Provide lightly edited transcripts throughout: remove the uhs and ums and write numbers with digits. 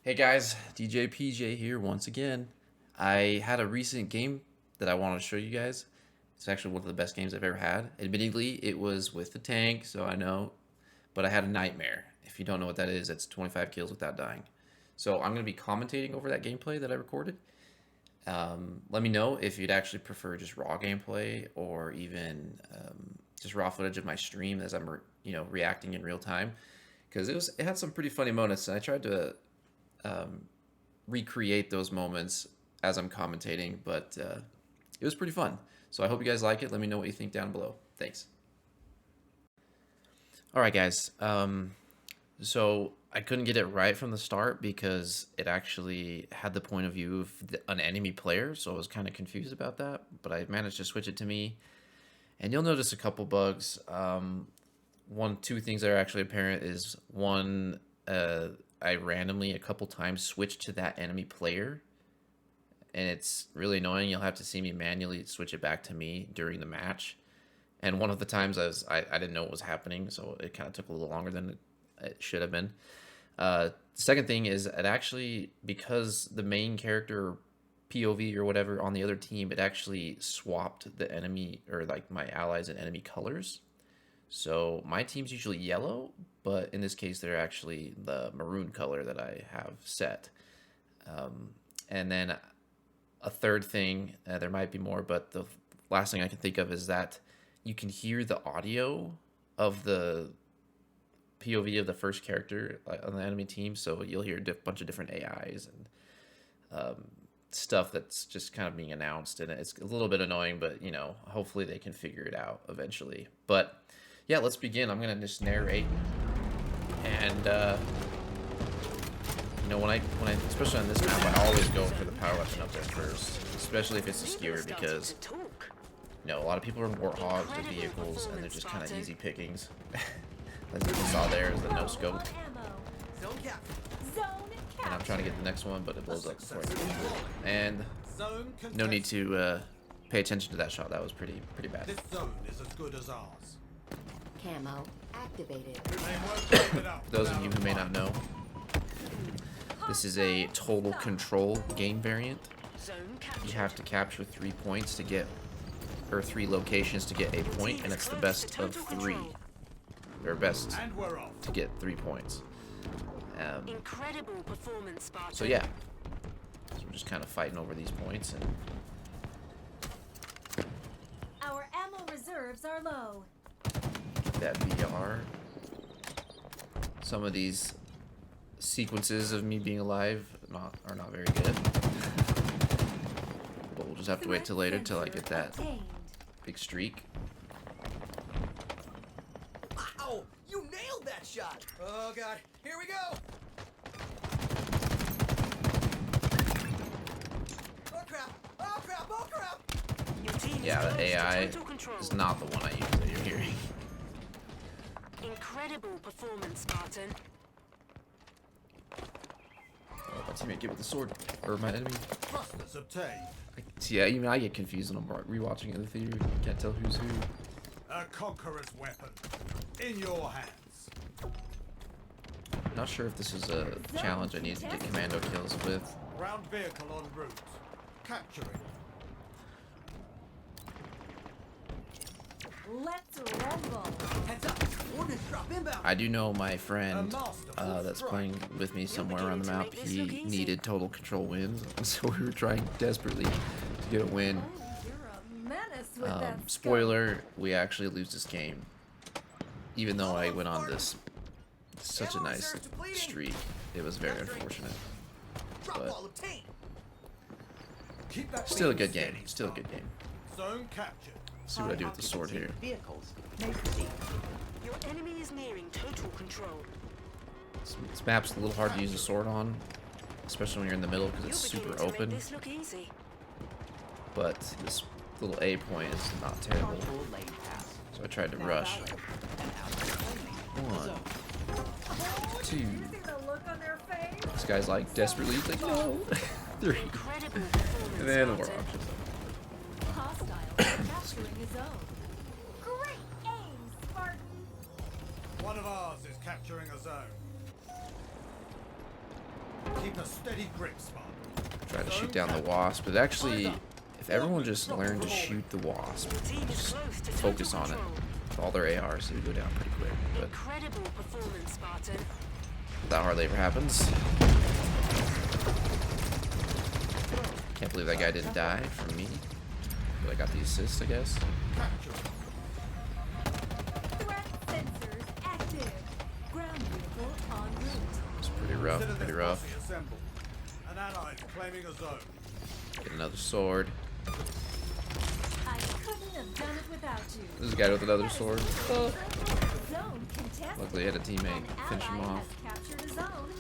Hey guys, DJ PJ here once again. I had a recent game that I want to show you guys. It's actually one of the best games I've ever had. Admittedly, it was with the tank, so I know, but I had a nightmare. If you don't know what that is, it's 25 kills without dying. So I'm going to be commentating over that gameplay that I recorded. Let me know if you'd actually prefer just raw gameplay or even just raw footage of my stream as I'm, reacting in real time. Because it had some pretty funny moments, and I tried to recreate those moments as I'm commentating, but it was pretty fun. So I hope you guys like it. Let me know what you think down below. Thanks. All right, guys. So I couldn't get it right from the start because it actually had the point of view of an enemy player, so I was kind of confused about that, but I managed to switch it to me. And you'll notice a couple bugs. Two things that are actually apparent is one, I randomly a couple times switched to that enemy player, and it's really annoying. You'll have to see me manually switch it back to me during the match. And one of the times I didn't know what was happening, so it kind of took a little longer than it should have been. Second thing is it actually, because the main character POV or whatever on the other team, it actually swapped the enemy or like my allies and enemy colors. So my team's usually yellow, but in this case, they're actually the maroon color that I have set. And then a third thing, there might be more, but the last thing I can think of is that you can hear the audio of the POV of the first character on the enemy team. So you'll hear a bunch of different AIs and stuff that's just kind of being announced. And it's a little bit annoying, but, hopefully they can figure it out eventually. But yeah, let's begin. I'm gonna just narrate, and when I especially on this map, I always go for the power weapon up there first, especially if it's a skewer, because a lot of people are warthogs with vehicles, and they're just kind of easy pickings. As you saw there is the no scope, and I'm trying to get the next one, but it blows up before I can get it. And no need to pay attention to that shot. That was pretty bad. This zone is as good as ours. Camo activated. Those of you who may not know, this is a total control game variant. You have to capture 3 points to get, or 3 locations to get a point, and it's the best of 3. Or best to get 3 points. Incredible performance, Spartan. So yeah, so we're just kind of fighting over these points, and Our ammo reserves are low. that VR. Some of these sequences of me being alive are not very good, but we'll just have to wait till later till I get that big streak. Wow! You nailed that shot! Oh god, here we go! Oh crap! Oh crap! Oh crap! Yeah, the AI is not the one I use that you're hearing. Incredible performance, Spartan. Oh, my teammate get with the sword, or my enemy. Thrusters obtained. Yeah, even I get confused when I'm rewatching it in the theater. Can't tell who's who. A conqueror's weapon. In your hands. Not sure if this is a challenge I need to get commando kills with. Ground vehicle en route. Capturing. Let's rumble. Heads up! Ordnance drop inbound! I do know my friend that's playing with me somewhere around the map, he needed total control wins, so we were trying desperately to get a win. You're a menace with that Spoiler, we actually lose this game. Even though I went on this such a nice streak, it was very unfortunate. Drop But wall obtained! Keep that still a bleeding good game. steady. Still a good game. Zone captured. See what I do with the sword here. Your enemy is nearing total control. This map's a little hard to use the sword on, especially when you're in the middle because it's You're super beginning to open. make this look easy. But this little A point is not terrible. So I tried to rush. 1, 2. You see the look on their face? This guy's like desperately, he's like, no. 3. Incredible performance, And then the war Spartan. options. Hostile capturing his own. Great aim, Spartan. One of ours is capturing a zone. Keep Keep a steady grip, Spartan. try to shoot down the wasp. But actually, if everyone just learned to shoot the wasp, Your team is just close to focus total on it. control. With all their ARs, they would go down pretty quick. But Incredible performance, Spartan. that hardly ever happens. Can't believe that guy didn't die from me. But I got the assist, I guess. Threat sensors active. Ground vehicle en route. It's pretty rough, Consider pretty this rough. posse assembled. An ally is claiming a zone. Get another sword. I couldn't have done it without you. This is a guy with another sword. Oh. Zone contested. Luckily, he had a teammate An finish him ally off. has captured a zone.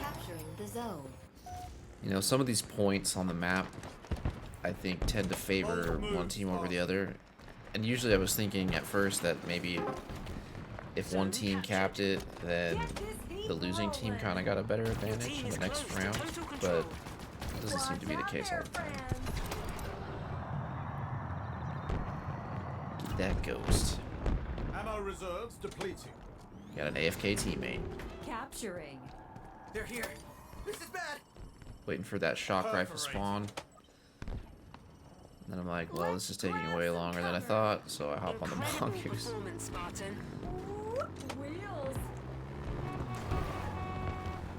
Capturing the zone. You know, some of these points on the map, I think, tend to favor one team over the other. And usually I was thinking at first that maybe if one team capped it, then the losing team kind of got a better advantage in the next round. But it doesn't seem to be the case all the time. Get that ghost. Ammo reserves depleting. Got an AFK teammate. Capturing. They're here. This is bad. Waiting for that shock rifle spawn. And then I'm like, well, this is taking way longer than I thought, so I hop on the Incredible mongoose. performance, Spartan. Ooh, wheels.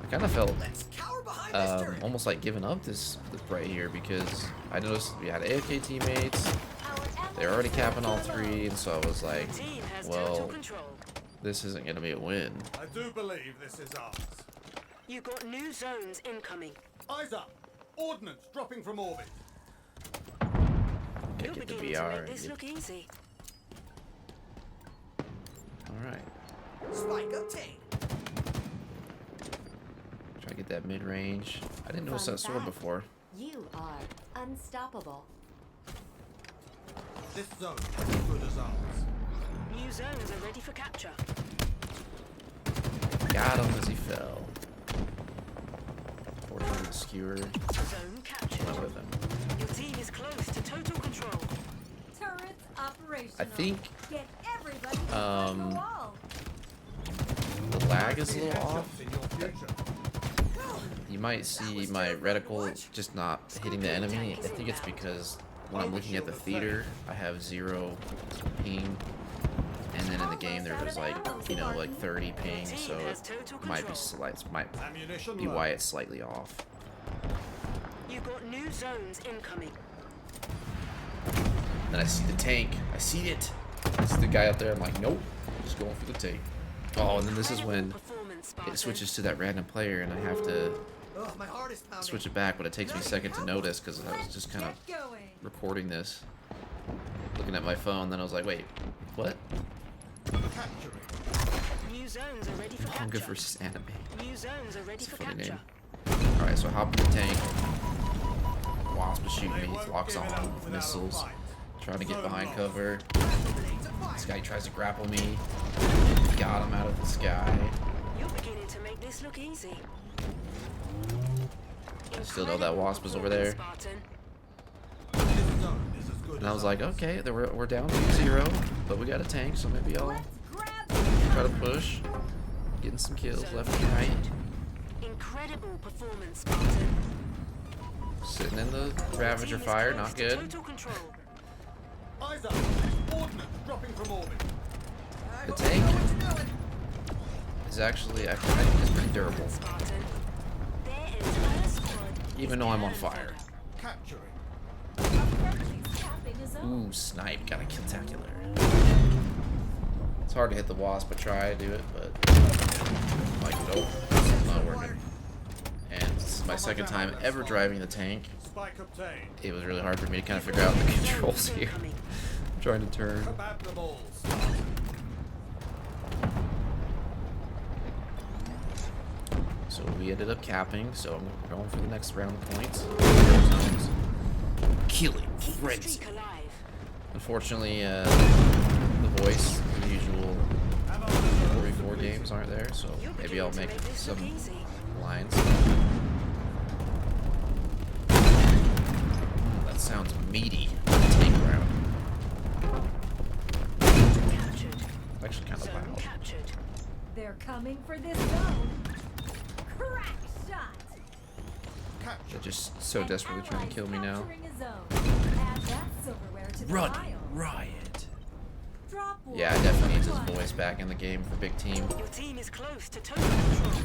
I kind of felt Let's cower behind this turret. almost like giving up this right here because I noticed we had AFK teammates. They're already capping all three, and so I was like, Team has total well, control. this isn't gonna be a win. I do believe this is ours. You got new zones incoming. Eyes up. Ordnance dropping from orbit. Can't You're get the beginning to VR. make this look easy. All right, Spike obtained. try to get that mid range. I didn't notice Fun that sword fact. before. You are unstoppable. This zone is as good as ours. New zones are ready for capture. Got him as he fell. Fortunately, the skewer Zone captured. went with him. Your team is close to total control. Turrets operational. I think Get everybody behind the wall. the lag is a little off. Headshots in your future. You might see my reticle just not hitting the enemy. I think it's because when I'm looking at the theater, I have 0 ping. And then in the game there was like, you know, like 30 ping, so it might be Ammunition be low. why it's slightly off. You got new zones incoming. Then I see the tank. I see it. I see the guy up there. I'm like, nope, just going for the tank. Oh, and then this is when Incredible performance, it Spartan. switches to that random player, and I have to Ugh, my heart is pounding. switch it back, but it takes me a second to notice because I was just kind of Get going. recording this, looking at my phone. Then I was like, wait, what? Capturing. New zones are ready for Manga capture. versus anime. New zones are ready It's a for funny capture. name. Alright, so I hop in the tank. Wasp is shooting They me, won't locks give it on, up without a missiles. fight. Trying to get Zone behind lost. cover. Grenades at fire. This guy tries to grapple me. Got him out of the sky. You're beginning to make this look easy. I still know that wasp is over there. Spartan. This zone is as good And I as was like, ours. okay, then we're down to 0, but we got a tank, so maybe I'll Let's grab try to push. Getting some kills left and right. Incredible performance, Spartan. Sitting in the Team Ravager is fire, close not to good. Total control. Eyes up. Ordnance dropping from orbit. I The hope tank? you know what you're doing. It's actually, I think it's pretty durable. Spartan. There is a squad. Even though I'm on fire. Capturing. approaching capping a zone. Ooh, snipe, got a kill-tacular. It's hard to hit the wasp, but try to do it, but like, nope, it's not working. And this is my second time ever driving the tank. Spike obtained. It was really hard for me to kind of figure out the controls here. Incoming. Trying to turn. Kebab the balls. So we ended up capping, so I'm going for the next round of points. Killing Keep the frenzy. streak alive. Unfortunately, the voice, the usual Ammo reserves 44 depleting. games aren't there, so You're maybe beginning I'll to make this some look easy. lines. That sounds meaty. Tank round. Captured. Actually kind of Zone loud. captured. Their They're coming for this zone. Crack shot. They're just so An desperately trying to kill me now. capturing a zone. Add that silverware to the Run, pile. riot. Drop Yeah, I one. definitely need his voice back in the game for big team. Your team is close to total control.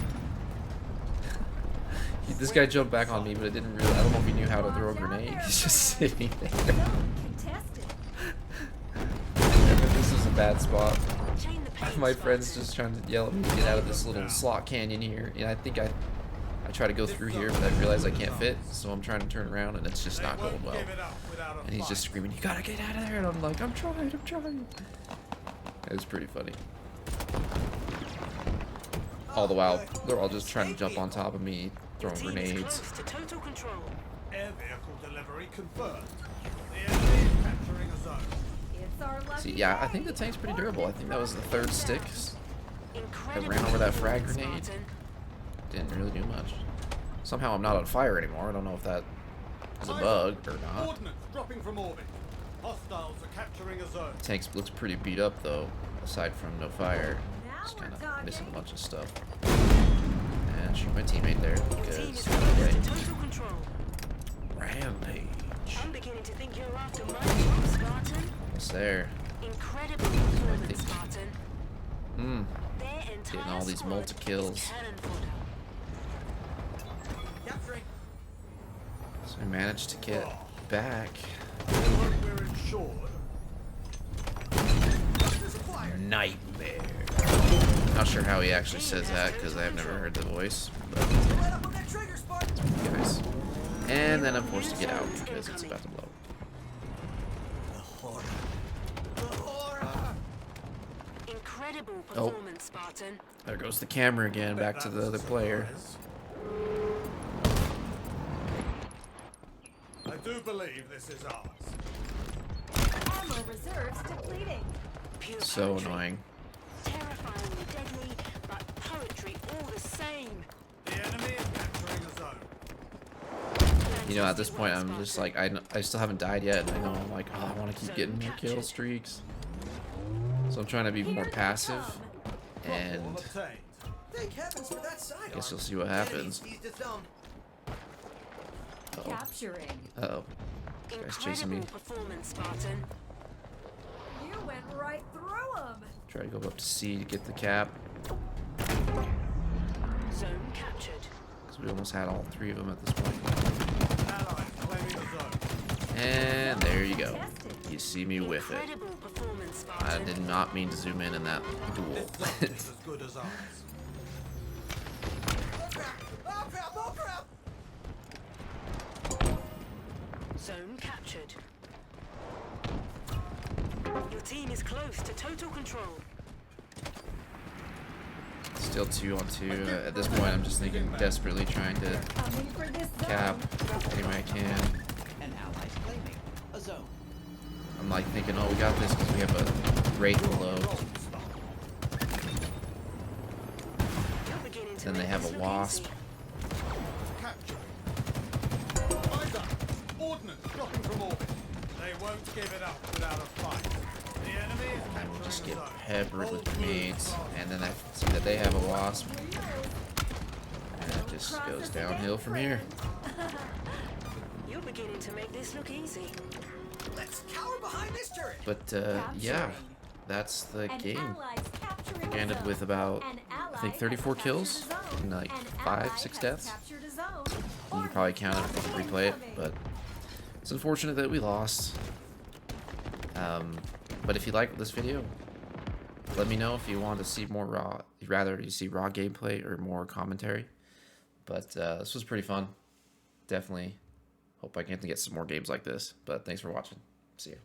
This guy jumped back on me, but I didn't really. I don't know if he knew how to throw a grenade. He's just sitting there. Zone contested. And then this is a bad spot. Chain the pain, My friend's Spartan. just trying to yell at me to get out of this little slot canyon here, and I think I try to go through here, but I realize I can't fit, so I'm trying to turn around, and it's just not going well. And he's just screaming, "You gotta get out of there!" And I'm like, "I'm trying, I'm trying." It was pretty funny. All the while, they're all just trying to jump on top of me, Your throwing team is grenades. close to total control. Air vehicle delivery confirmed. The enemy is capturing a zone. It's our lucky See, yeah, I think day. the tank's pretty durable. I think that was the third stick. Incredible ran over that frag performance, grenade. Spartan. Didn't really do much. Somehow I'm not on fire anymore. I don't know if that is a bug or not. Ordnance dropping from orbit. Hostiles are capturing a zone. Tank looks pretty beat up though, aside from no fire. Now Just we're kind of talking. missing a bunch of stuff. And shoot my teammate there Your team because is close to total control. rampage. I'm beginning to think you're after my job, Spartan. What's there? Incredible performance, think- Spartan. Hmm. Their entire Getting all these squad multi-kills. is cannon fodder. Capturing. So I managed to get back. We're insured. There's a flyer. Nightmare. Not sure how he actually says that because I have never heard the voice, but Right up on that trigger, Spartan. guys. And then I'm forced to get out because it's about to blow. The horror. The horror. Incredible Oh. performance, Spartan. There goes the camera again, back to the other player. I do believe this is ours. Ammo reserves depleting. Pure So poetry. annoying. Terrifyingly deadly, but poetry all the same. The enemy is capturing a zone. You know, at this point, I'm just like, I still haven't died yet, and I know I'm like, oh, I want to keep getting more kill streaks. So I'm trying to be more Here they passive, come. and All obtained. Thank heavens for that sidearm. guess you'll see what happens. Enemy seized its zone. Uh-oh. Capturing. Uh-oh. This guy's chasing me. Incredible performance, Spartan. You went right through them. Try to go up to C to get the cap, Zone captured. because we almost had all three of them at this point. Allies claiming a zone. And there you go. You see me with it. Incredible performance, I Spartan. did not mean to zoom in that duel. This zone is as good as ours. Oh crap! Oh crap! Oh crap! Zone captured. Your team is close to total control. Still 2 on 2. At this point, I'm just thinking desperately trying to Coming for this zone. cap any way I can. An ally's claiming a zone. I'm like thinking, oh, we got this because we have a Wraith below. You're beginning to Then they make have this a look Wasp. easy. Capturing. Eyes up. Ordnance dropping from orbit. They won't give it up without a fight. The enemy is And I will just get capturing a zone. peppered with Hold grenades. move, And then I see that they have a Wasp. And it just Cross goes us downhill again, from here. You're beginning to make this look easy. Let's cower behind this turret. But yeah, that's the An game. ally's capturing a Ended zone. with about, An I ally think, has 34 captured kills a zone. and like An 5, ally 6 has deaths. captured a zone. You can probably count it if you replay it, but it's unfortunate that we lost. But if you like this video, let me know if you want to see more raw, rather you see raw gameplay or more commentary. But this was pretty fun. Definitely hope I get to get some more games like this. But thanks for watching. See ya.